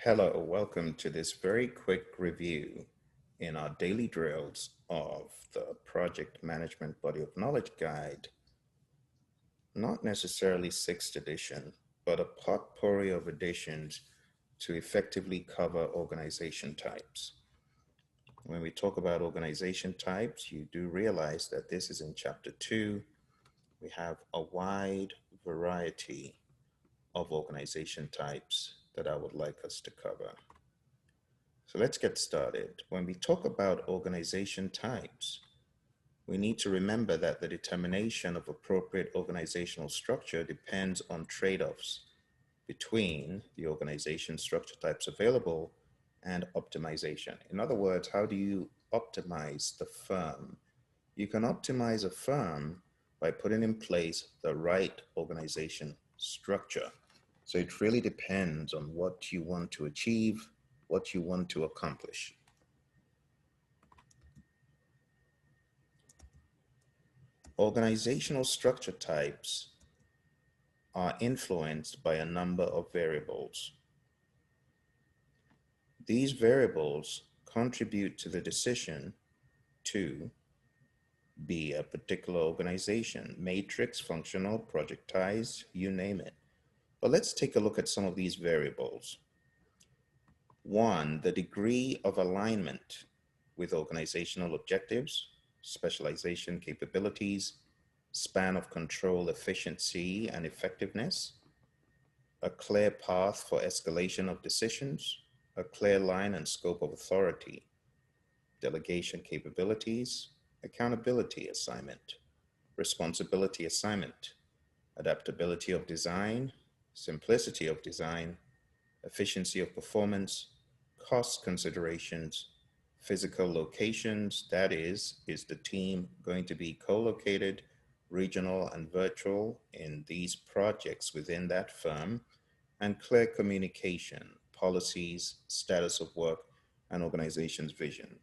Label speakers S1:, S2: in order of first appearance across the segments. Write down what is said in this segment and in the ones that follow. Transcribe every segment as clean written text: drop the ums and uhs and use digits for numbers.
S1: Hello, welcome to this very quick review in our daily drills of the Project Management Body of Knowledge Guide, not necessarily sixth edition, but a potpourri of editions to effectively cover organization types. When we talk about organization types, you do realize that this is in chapter 2. We have a wide variety of organization types that I would like us to cover. So let's get started. When we talk about organization types, we need to remember that the determination of appropriate organizational structure depends on trade-offs between the organization structure types available and optimization. In other words, how do you optimize the firm? You can optimize a firm by putting in place the right organization structure. So it really depends on what you want to achieve, what you want to accomplish. Organizational structure types are influenced by a number of variables. These variables contribute to the decision to be a particular organization, matrix, functional, projectized, you name it. But let's take a look at some of these variables. One, the degree of alignment with organizational objectives, specialization capabilities, span of control, efficiency, and effectiveness, a clear path for escalation of decisions, a clear line and scope of authority, delegation capabilities, accountability assignment, responsibility assignment, adaptability of design, simplicity of design, efficiency of performance, cost considerations, physical locations, that is the team going to be co-located, regional and virtual in these projects within that firm, and clear communication, policies, status of work, and organization's vision.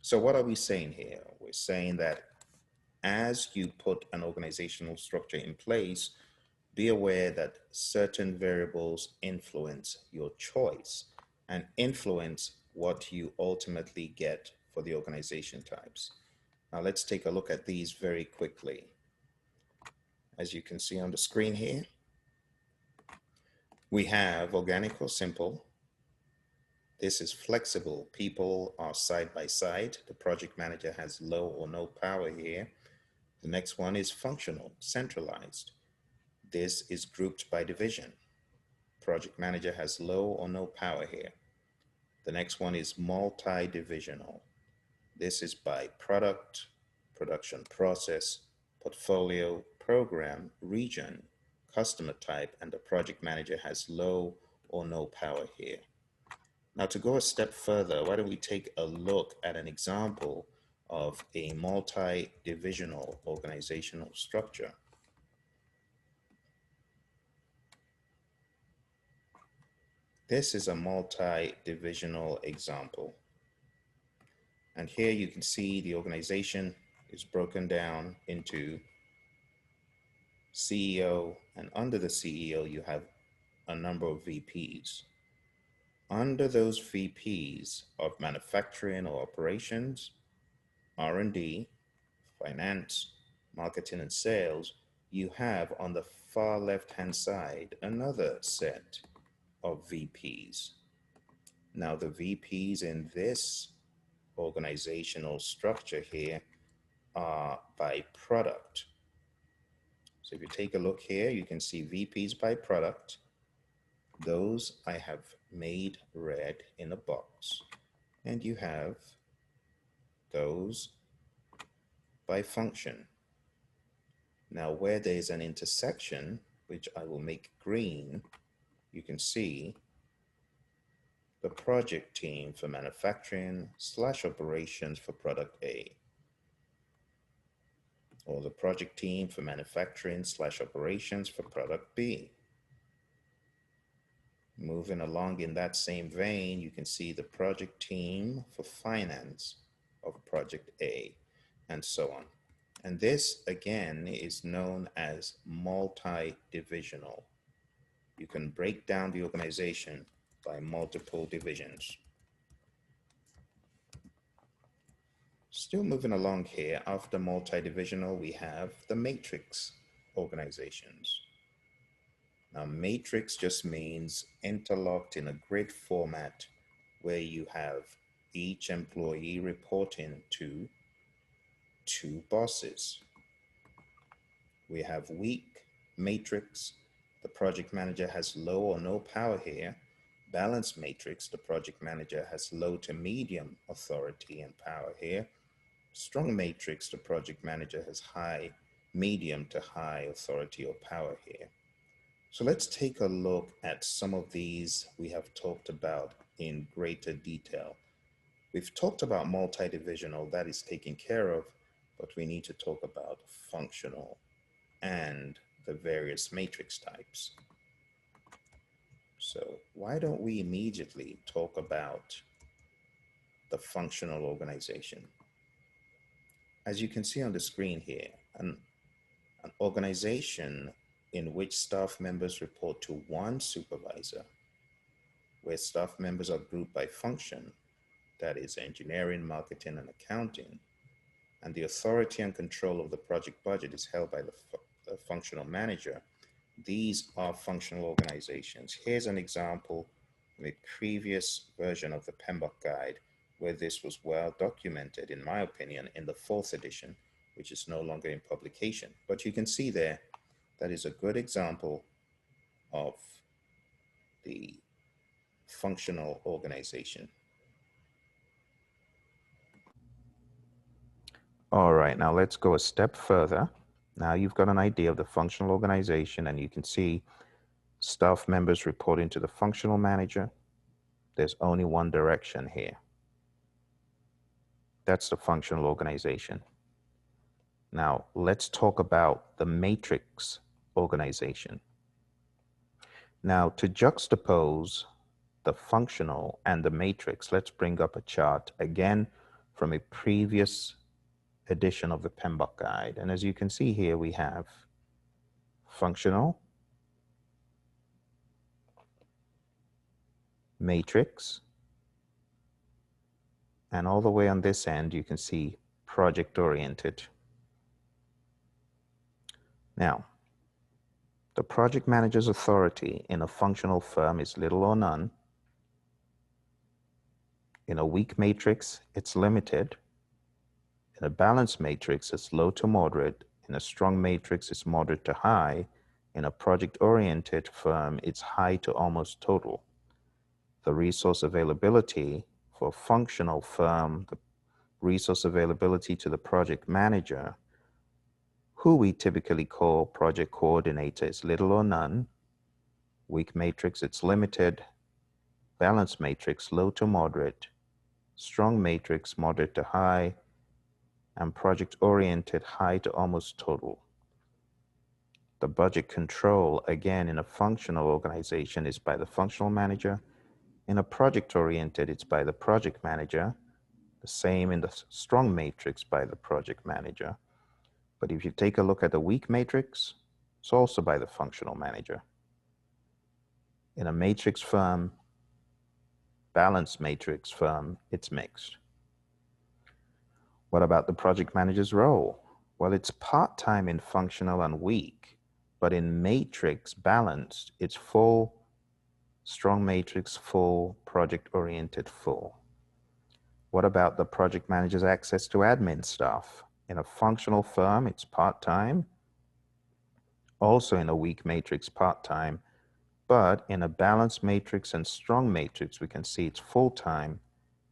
S1: So what are we saying here? We're saying that as you put an organizational structure in place, be aware that certain variables influence your choice and influence what you ultimately get for the organization types. Now let's take a look at these very quickly. As you can see on the screen here, we have organic or simple. This is flexible. People are side by side. The project manager has low or no power here. The next one is functional, centralized. This is grouped by division. Project manager has low or no power here. The next one is multi-divisional. This is by product, production process, portfolio, program, region, customer type, and the project manager has low or no power here. Now to go a step further, why don't we take a look at an example of a multi-divisional organizational structure. This is a multi-divisional example. And here you can see the organization is broken down into CEO, and under the CEO you have a number of VPs. Under those VPs of manufacturing or operations, R&D, finance, marketing and sales, you have on the far left-hand side another set of VPs. Now the VPs in this organizational structure here are by product. So if you take a look here, you can see VPs by product. Those I have made red in a box. And you have those by function. Now where there is an intersection, which I will make green, you can see the project team for manufacturing / operations for product A, or the project team for manufacturing / operations for product B. Moving along in that same vein, you can see the project team for finance of project A, and so on. And this again is known as multi-divisional. You can break down the organization by multiple divisions. Still moving along here, after multi-divisional, we have the matrix organizations. Now, matrix just means interlocked in a grid format where you have each employee reporting to two bosses. We have weak matrix. The project manager has low or no power here. Balanced matrix, the project manager has low to medium authority and power here. Strong matrix, the project manager has high, medium to high authority or power here. So let's take a look at some of these we have talked about in greater detail. We've talked about multi-divisional, that is taken care of, but we need to talk about functional and the various matrix types. So why don't we immediately talk about the functional organization? As you can see on the screen here, an organization in which staff members report to one supervisor, where staff members are grouped by function, that is engineering, marketing, and accounting, and the authority and control of the project budget is held by the functional manager. These are functional organizations. Here's an example from a previous version of the PMBOK guide where this was well documented, in my opinion, in the 4th edition, which is no longer in publication. But you can see there, that is a good example of the functional organization. All right, now let's go a step further. Now you've got an idea of the functional organization, and you can see staff members reporting to the functional manager. There's only one direction here. That's the functional organization. Now, let's talk about the matrix organization. Now, to juxtapose the functional and the matrix, let's bring up a chart again from a previous edition of the PMBOK guide. And as you can see here, we have functional, matrix, and all the way on this end, you can see project-oriented. Now, the project manager's authority in a functional firm is little or none. In a weak matrix, it's limited. In a balanced matrix, it's low to moderate. In a strong matrix, it's moderate to high. In a project-oriented firm, it's high to almost total. The resource availability for a functional firm, the resource availability to the project manager, who we typically call project coordinator, is little or none. Weak matrix, it's limited. Balanced matrix, low to moderate. Strong matrix, moderate to high. And project-oriented, high to almost total. The budget control, again, in a functional organization is by the functional manager. In a project-oriented, it's by the project manager. The same in the strong matrix by the project manager. But if you take a look at the weak matrix, it's also by the functional manager. In a matrix firm, balanced matrix firm, it's mixed. What about the project manager's role? Well, it's part-time in functional and weak, but in matrix balanced, it's full, strong matrix full, project-oriented full. What about the project manager's access to admin staff? In a functional firm, it's part-time. Also in a weak matrix, part-time. But in a balanced matrix and strong matrix, we can see it's full-time.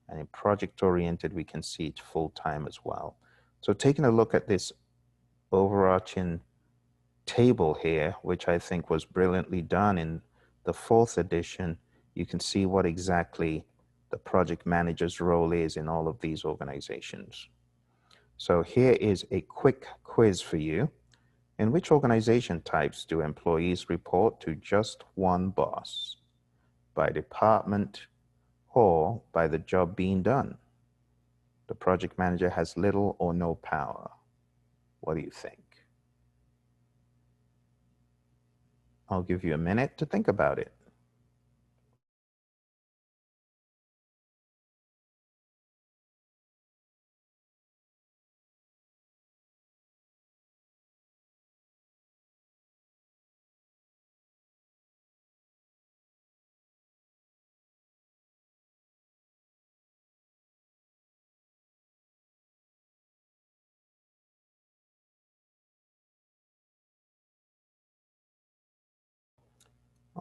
S1: And in project-oriented, we can see it's full-time as well. So taking a look at this overarching table here, which I think was brilliantly done in the 4th edition, you can see what exactly the project manager's role is in all of these organizations. So here is a quick quiz for you. In which organization types do employees report to just one boss? By department or by the job being done? The project manager has little or no power. What do you think? I'll give you a minute to think about it.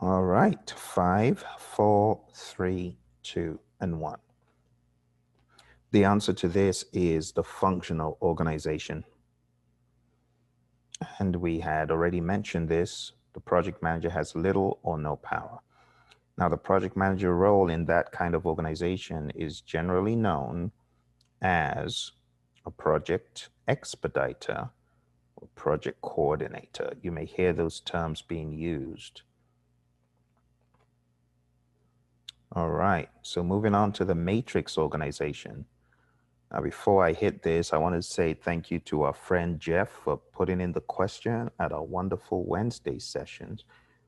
S1: All right, 5, 4, 3, 2, and 1. The answer to this is the functional organization. And we had already mentioned this. The project manager has little or no power. Now, the project manager role in that kind of organization is generally known as a project expediter or project coordinator. You may hear those terms being used. All right, so moving on to the matrix organization. Now, before I hit this, I want to say thank you to our friend Jeff for putting in the question at our wonderful Wednesday sessions,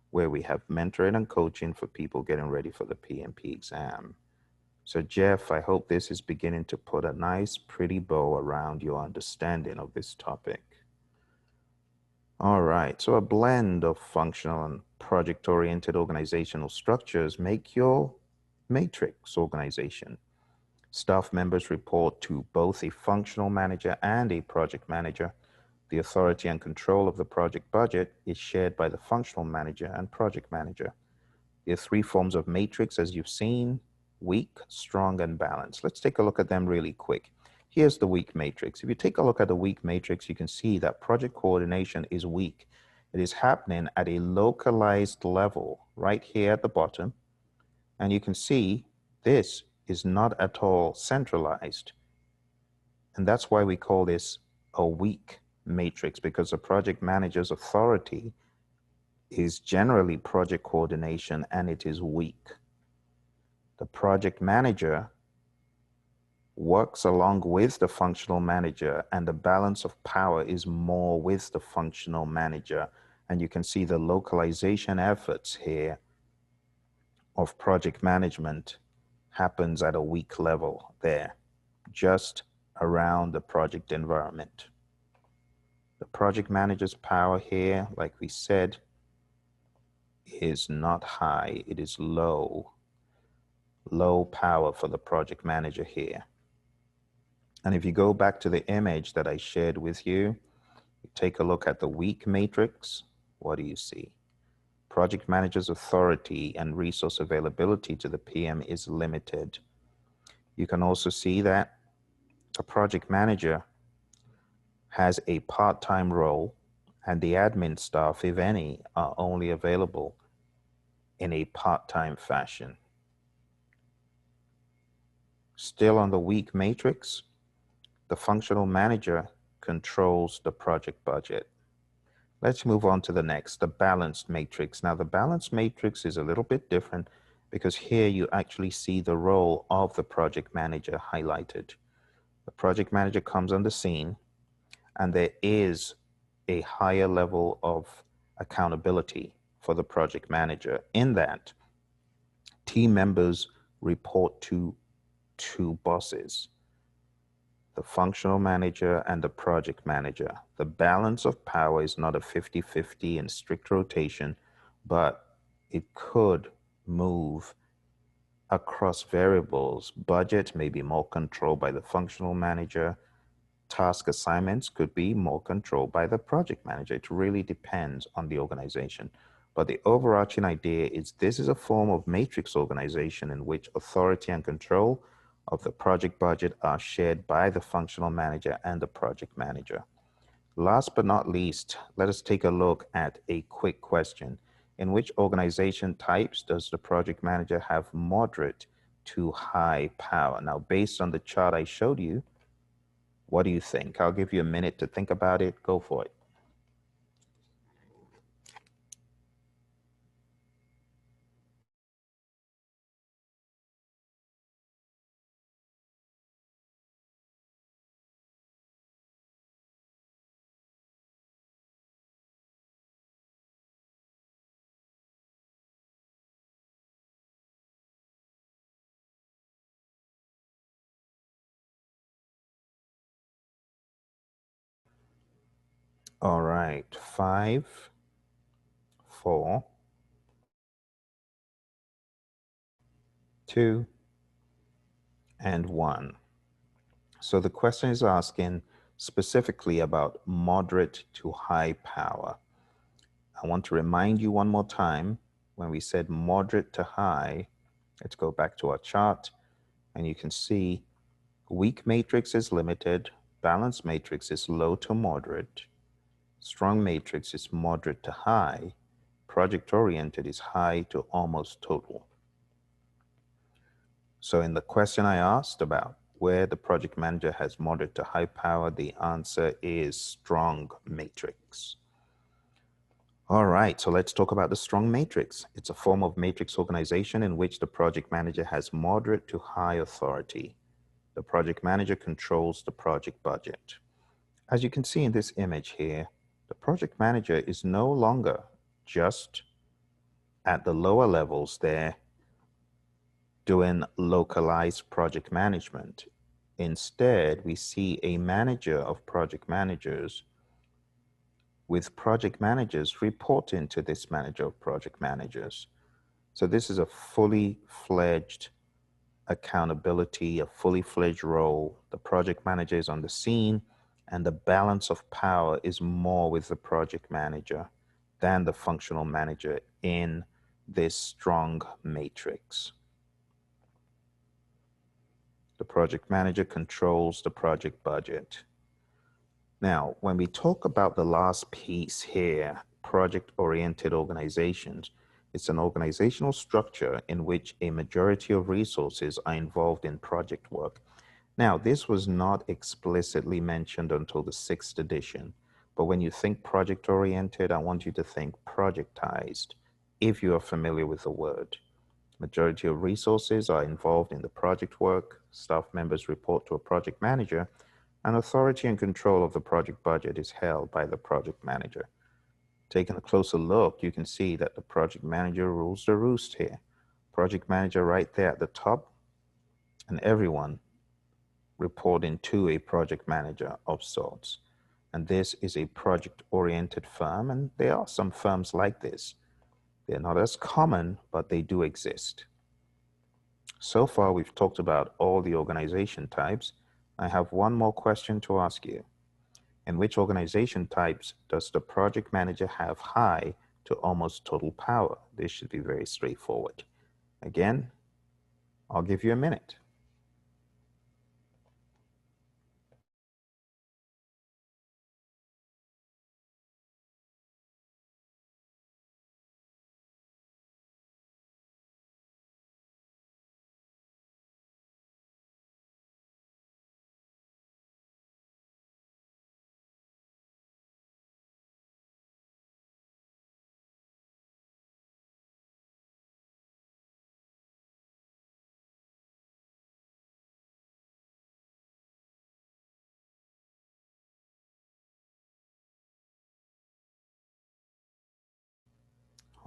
S1: where we have mentoring and coaching for people getting ready for the PMP exam. So Jeff, I hope this is beginning to put a nice, pretty bow around your understanding of this topic. All right, so a blend of functional and project-oriented organizational structures make your matrix organization. Staff members report to both a functional manager and a project manager. The authority and control of the project budget is shared by the functional manager and project manager. There are 3 forms of matrix, as you've seen: weak, strong, and balanced. Let's take a look at them really quick. Here's the weak matrix. If you take a look at the weak matrix, you can see that project coordination is weak. It is happening at a localized level right here at the bottom. And you can see this is not at all centralized. And that's why we call this a weak matrix, because the project manager's authority is generally project coordination and it is weak. The project manager works along with the functional manager, and the balance of power is more with the functional manager. And you can see the localization efforts here of project management happens at a weak level there, just around the project environment. The project manager's power here, like we said, is not high, it is low. Low power for the project manager here. And if you go back to the image that I shared with you, you take a look at the weak matrix, what do you see? Project manager's authority and resource availability to the PM is limited. You can also see that a project manager has a part-time role, and the admin staff, if any, are only available in a part-time fashion. Still on the weak matrix, the functional manager controls the project budget. Let's move on to the next, the balanced matrix. Now, the balanced matrix is a little bit different because here you actually see the role of the project manager highlighted. The project manager comes on the scene, and there is a higher level of accountability for the project manager in that team members report to 2 bosses, the functional manager and the project manager. The balance of power is not a 50-50 in strict rotation, but it could move across variables. Budget may be more controlled by the functional manager. Task assignments could be more controlled by the project manager. It really depends on the organization. But the overarching idea is this is a form of matrix organization in which authority and control of the project budget are shared by the functional manager and the project manager. Last but not least, let us take a look at a quick question. In which organization types does the project manager have moderate to high power? Now, based on the chart I showed you, what do you think? I'll give you a minute to think about it. Go for it. All right, 5, 4, 2, and 1. So the question is asking specifically about moderate to high power. I want to remind you one more time when we said moderate to high, let's go back to our chart, and you can see weak matrix is limited, balanced matrix is low to moderate, strong matrix is moderate to high, project-oriented is high to almost total. So in the question I asked about where the project manager has moderate to high power, the answer is strong matrix. All right, so let's talk about the strong matrix. It's a form of matrix organization in which the project manager has moderate to high authority. The project manager controls the project budget. As you can see in this image here, the project manager is no longer just at the lower levels there doing localized project management. Instead, we see a manager of project managers with project managers reporting to this manager of project managers. So this is a fully fledged accountability, a fully fledged role. The project manager is on the scene, and the balance of power is more with the project manager than the functional manager in this strong matrix. The project manager controls the project budget. Now, when we talk about the last piece here, project-oriented organizations, it's an organizational structure in which a majority of resources are involved in project work. Now, this was not explicitly mentioned until the 6th edition, but when you think project-oriented, I want you to think projectized, if you are familiar with the word. Majority of resources are involved in the project work. Staff members report to a project manager, and authority and control of the project budget is held by the project manager. Taking a closer look, you can see that the project manager rules the roost here. Project manager right there at the top, and everyone reporting to a project manager of sorts. And this is a project-oriented firm, and there are some firms like this. They're not as common, but they do exist. So far, we've talked about all the organization types. I have one more question to ask you. In which organization types does the project manager have high to almost total power? This should be very straightforward. Again, I'll give you a minute.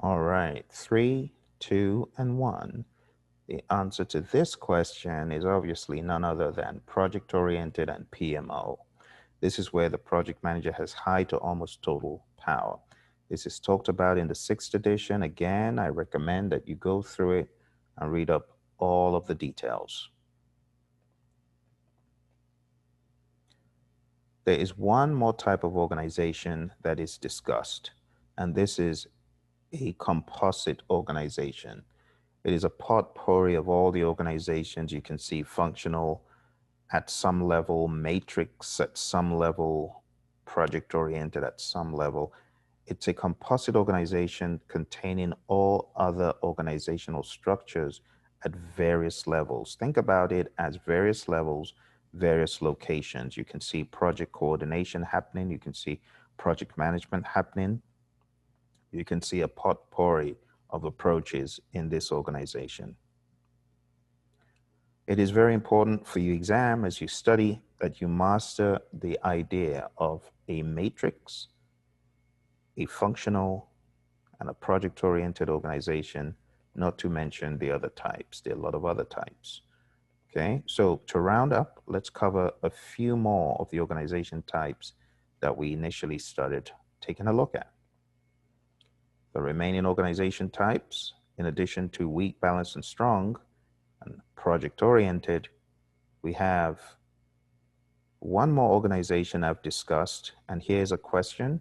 S1: All right, 3, 2, and 1. The answer to this question is obviously none other than project-oriented and PMO. This is where the project manager has high to almost total power. This is talked about in the 6th edition. Again, I recommend that you go through it and read up all of the details. There is one more type of organization that is discussed, and this is a composite organization. It is a potpourri of all the organizations. You can see functional at some level, matrix at some level, project-oriented at some level. It's a composite organization containing all other organizational structures at various levels. Think about it as various levels, various locations. You can see project coordination happening. You can see project management happening. You can see a potpourri of approaches in this organization. It is very important for your exam as you study that you master the idea of a matrix, a functional, and a project-oriented organization, not to mention the other types. There are a lot of other types. Okay, so to round up, let's cover a few more of the organization types that we initially started taking a look at. The remaining organization types, in addition to weak, balanced, and strong, and project-oriented, we have one more organization I've discussed, and here's a question.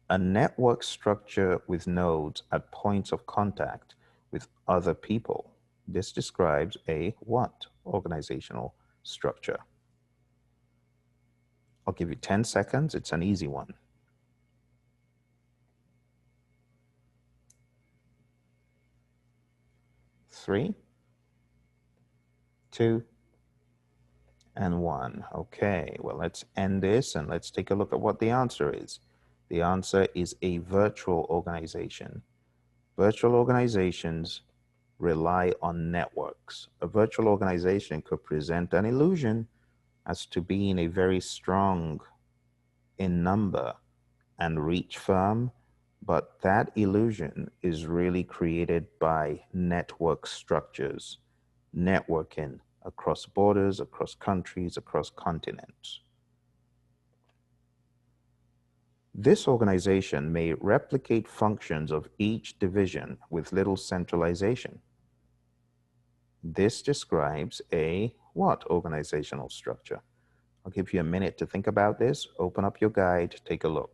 S1: A network structure with nodes at points of contact with other people. This describes a what organizational structure? I'll give you 10 seconds. It's an easy one. 3, 2, and 1. Okay, well, let's end this and let's take a look at what the answer is. The answer is a virtual organization. Virtual organizations rely on networks. A virtual organization could present an illusion as to being a very strong in number and reach firm, but that illusion is really created by network structures, networking across borders, across countries, across continents. This organization may replicate functions of each division with little centralization. This describes a what organizational structure? I'll give you a minute to think about this. Open up your guide, take a look.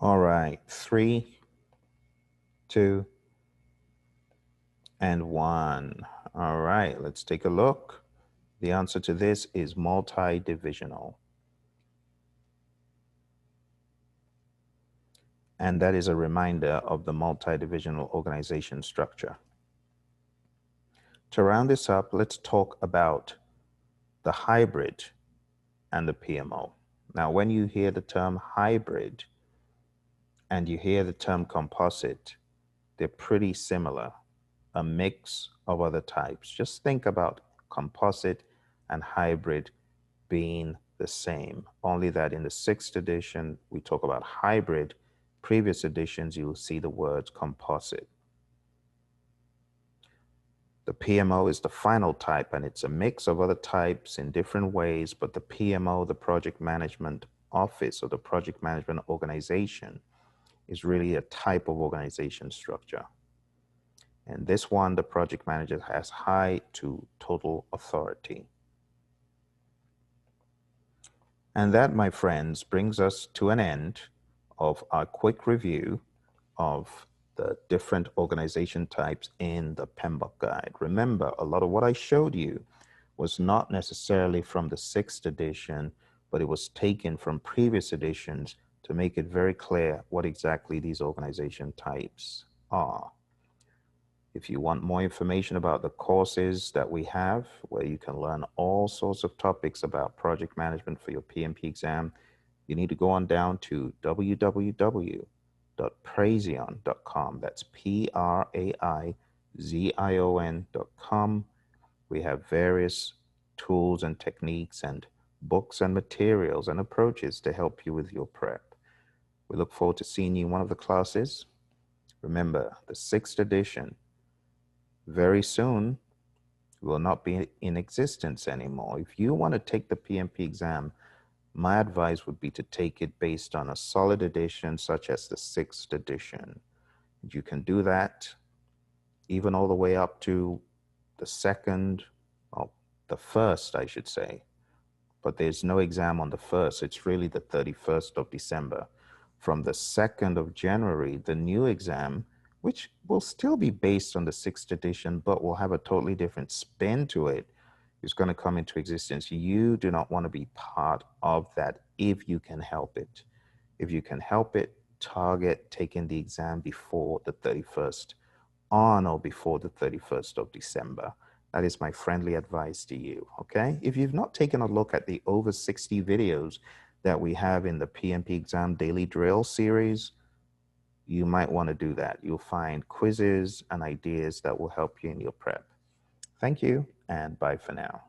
S1: All right, 3, 2, and 1. All right, let's take a look. The answer to this is multi-divisional. And that is a reminder of the multi-divisional organization structure. To round this up, let's talk about the hybrid and the PMO. Now, when you hear the term hybrid and you hear the term composite, they're pretty similar, a mix of other types. Just think about composite and hybrid being the same, only that in the 6th edition, we talk about hybrid. Previous editions, you'll see the word composite. The PMO is the final type, and it's a mix of other types in different ways, but the PMO, the project management office or the project management organization, is really a type of organization structure. And this one, the project manager has high to total authority. And that, my friends, brings us to an end of our quick review of the different organization types in the PMBOK guide. Remember, a lot of what I showed you was not necessarily from the 6th edition, but it was taken from previous editions to make it very clear what exactly these organization types are. If you want more information about the courses that we have, where you can learn all sorts of topics about project management for your PMP exam, you need to go on down to www.praizion.com. That's Praizion.com. We have various tools and techniques and books and materials and approaches to help you with your prep. We look forward to seeing you in one of the classes. Remember, the 6th edition very soon will not be in existence anymore. If you want to take the PMP exam, my advice would be to take it based on a solid edition such as the 6th edition. You can do that even all the way up to the 2nd, or the 1st, I should say. But there's no exam on the 1st. It's really the 31st of December. From the 2nd of January, the new exam, which will still be based on the 6th edition, but will have a totally different spin to it, is going to come into existence. You do not want to be part of that if you can help it. If you can help it, target taking the exam before the 31st, on or before the 31st of December. That is my friendly advice to you, okay? If you've not taken a look at the over 60 videos that we have in the PMP Exam Daily Drill series, you might want to do that. You'll find quizzes and ideas that will help you in your prep. Thank you, and bye for now.